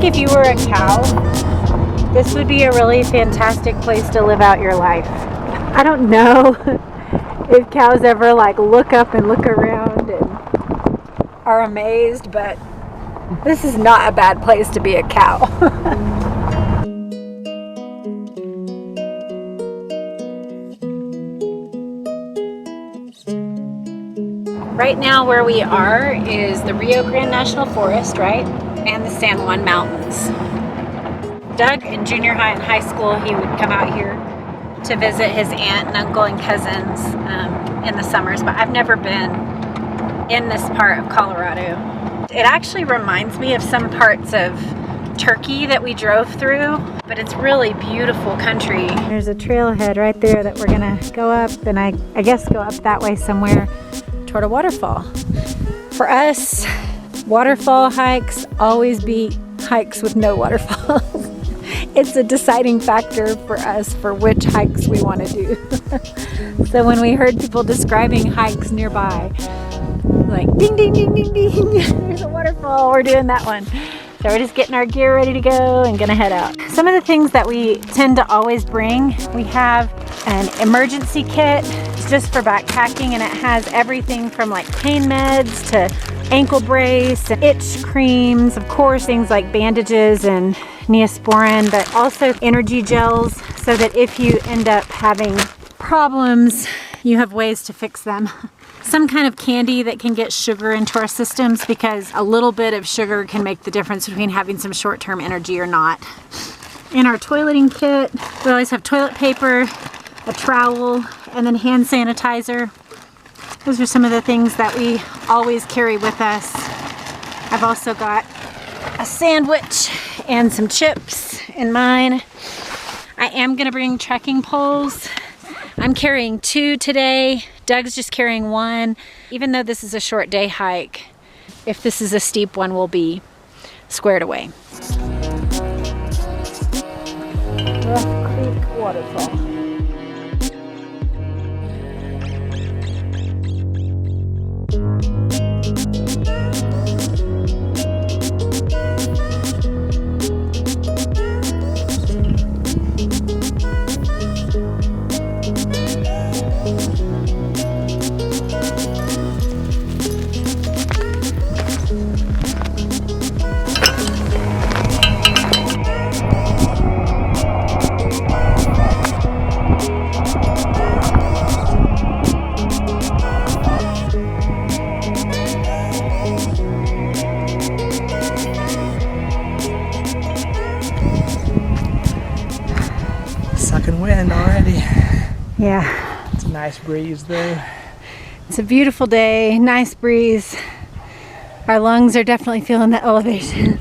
if you were a cow, this would be a really fantastic place to live out your life. I don't know if cows ever like look up and look around and are amazed, but this is not a bad place to be a cow. Right now where we are is the Rio Grande National Forest, right? And the San Juan Mountains. Doug in junior high and high school, he would come out here to visit his aunt and uncle and cousins in the summers, but I've never been in this part of Colorado. It actually reminds me of some parts of Turkey that we drove through, but it's really beautiful country. There's a trailhead right there that we're gonna go up, and I guess go up that way somewhere toward a waterfall. For us, waterfall hikes always beat hikes with no waterfalls. It's a deciding factor for us for which hikes we want to do. So when we heard people describing hikes nearby, like ding, ding, ding, ding, ding, there's a waterfall, we're doing that one. So we're just getting our gear ready to go and gonna head out. Some of the things that we tend to always bring, we have an emergency kit. It's just for backpacking, and it has everything from like pain meds to ankle brace and itch creams, of course things like bandages and Neosporin, but also energy gels, so that if you end up having problems, you have ways to fix them. Some kind of candy that can get sugar into our systems, because a little bit of sugar can make the difference between having some short-term energy or not. In our toileting kit, we always have toilet paper, a trowel, and then hand sanitizer. Those are some of the things that we always carry with us. I've also got a sandwich and some chips in mine. I am gonna bring trekking poles. I'm carrying 2 today. Doug's just carrying 1. Even though this is a short day hike, if this is a steep one, we'll be squared away. Rough Creek Waterfall. Sucking wind already. Yeah. It's a nice breeze though. It's a beautiful day, nice breeze. Our lungs are definitely feeling the elevation.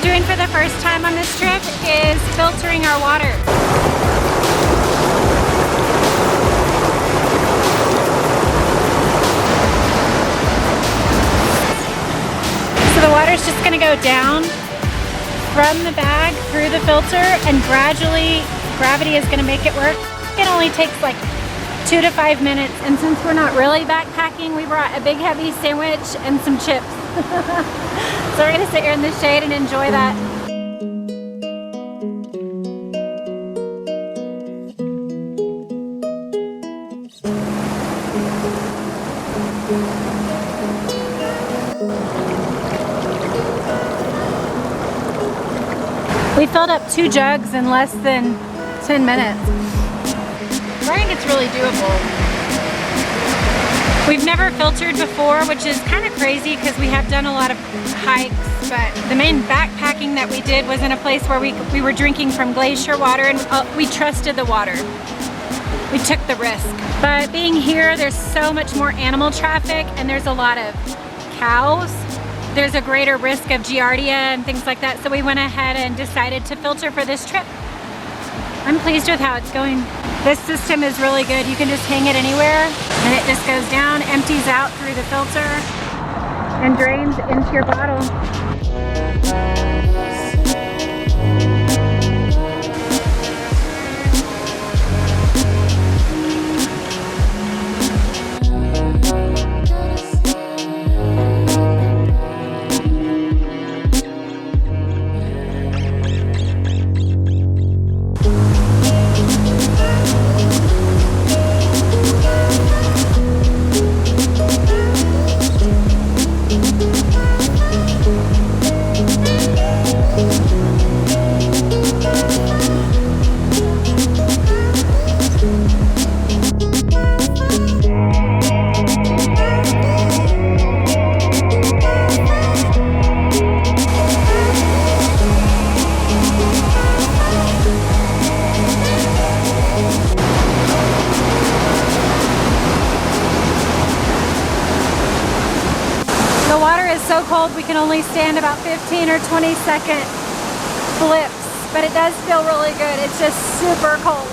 Doing for the first time on this trip is filtering our water. So the water's just going to go down from the bag through the filter, and gradually gravity is going to make it work. It only takes like 2 to 5 minutes, and since we're not really backpacking, we brought a big heavy sandwich and some chips. So we're gonna sit here in the shade and enjoy that. We filled up 2 jugs in less than 10 minutes. I think it's really doable. We've never filtered before, which is kind of crazy because we have done a lot of hikes, but the main backpacking that we did was in a place where we were drinking from glacier water, and we trusted the water. We took the risk. But being here, there's so much more animal traffic and there's a lot of cows. There's a greater risk of giardia and things like that, so we went ahead and decided to filter for this trip. I'm pleased with how it's going. This system is really good. You can just hang it anywhere and it just goes down, empties out through the filter, and drains into your bottle. So cold we can only stand about 15 or 20 second blips, but it does feel really good. It's just super cold.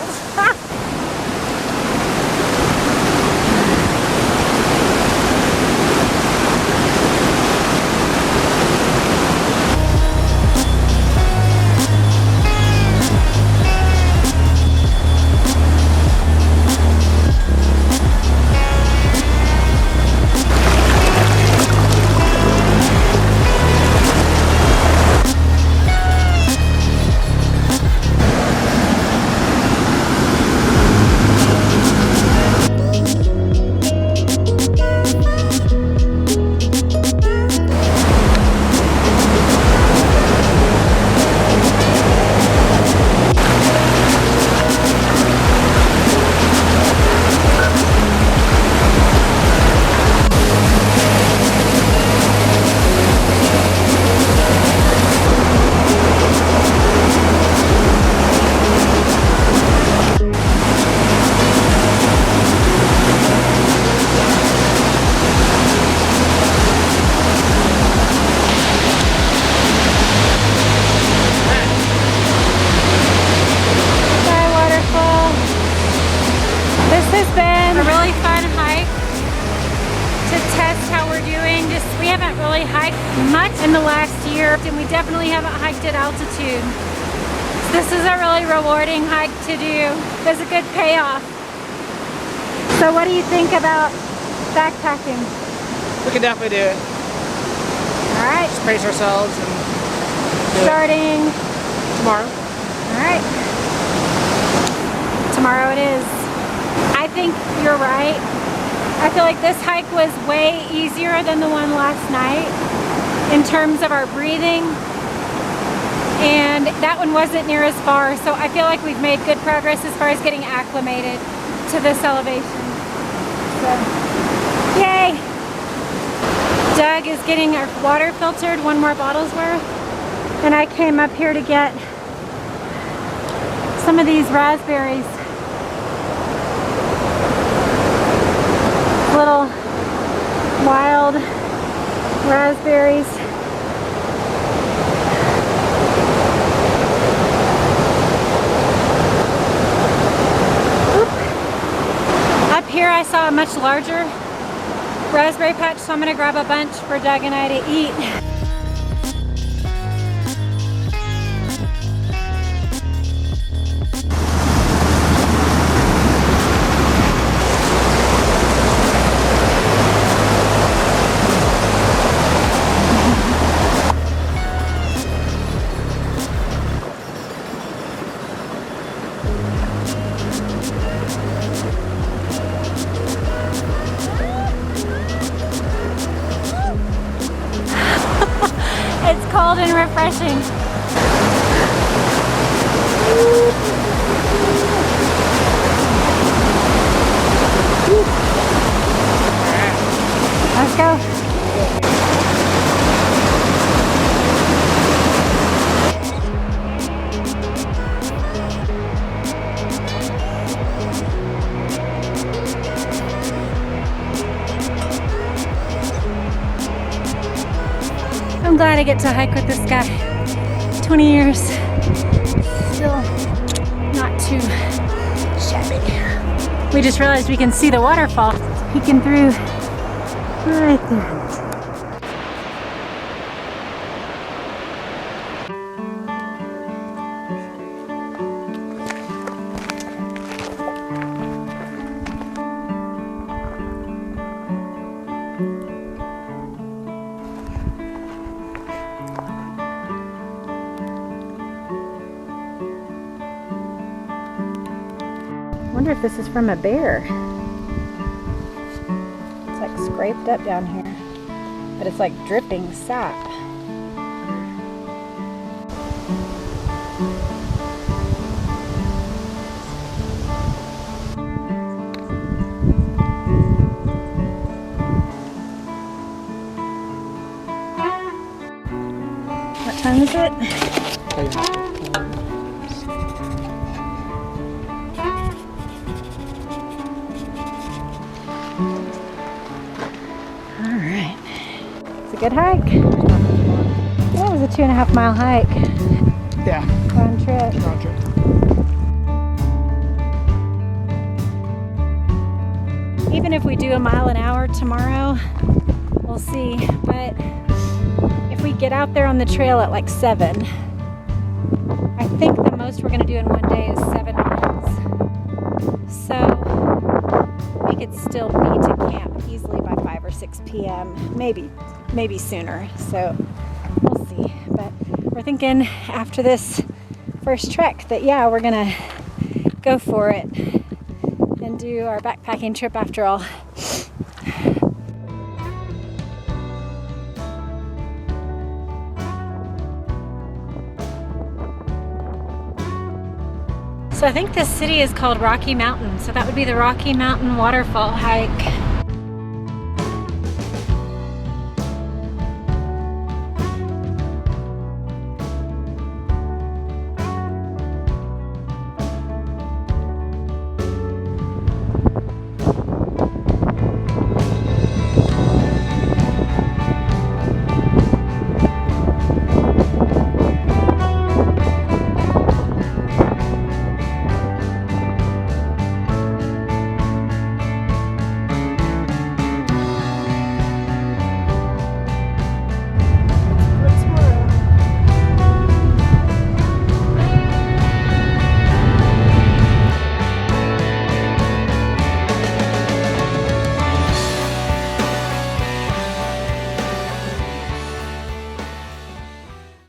We haven't really hiked much in the last year, and we definitely haven't hiked at altitude. So this is a really rewarding hike to do. There's a good payoff. So what do you think about backpacking? We can definitely do it. All right. Just pace ourselves and starting tomorrow. All right. Tomorrow it is. I think you're right. I feel like this hike was way easier than the one last night in terms of our breathing, and that one wasn't near as far, so I feel like we've made good progress as far as getting acclimated to this elevation. So, yay! Doug is getting our water filtered, 1 more bottle's worth, and I came up here to get some of these raspberries. Little wild raspberries. Oop. Up here I saw a much larger raspberry patch, so I'm gonna grab a bunch for Doug and I to eat. It's cold and refreshing. go. I'm glad I get to hike with this guy. 20 years, still not too shabby. We just realized we can see the waterfall peeking through right there. I wonder if this is from a bear. It's like scraped up down here, but it's like dripping sap. What time is it? Good hike. That was a 2.5 mile hike. Yeah. Round trip. Round trip. Even if we do a mile an hour tomorrow, we'll see. But if we get out there on the trail at like 7, I think the most we're going to do in one day is 7 miles. So we could still be to camp easily by 5 or 6 p.m. Maybe sooner. So we'll see. But we're thinking after this first trek that yeah, we're gonna go for it and do our backpacking trip after all. So I think this city is called Rocky Mountain. So that would be the Rocky Mountain Waterfall hike.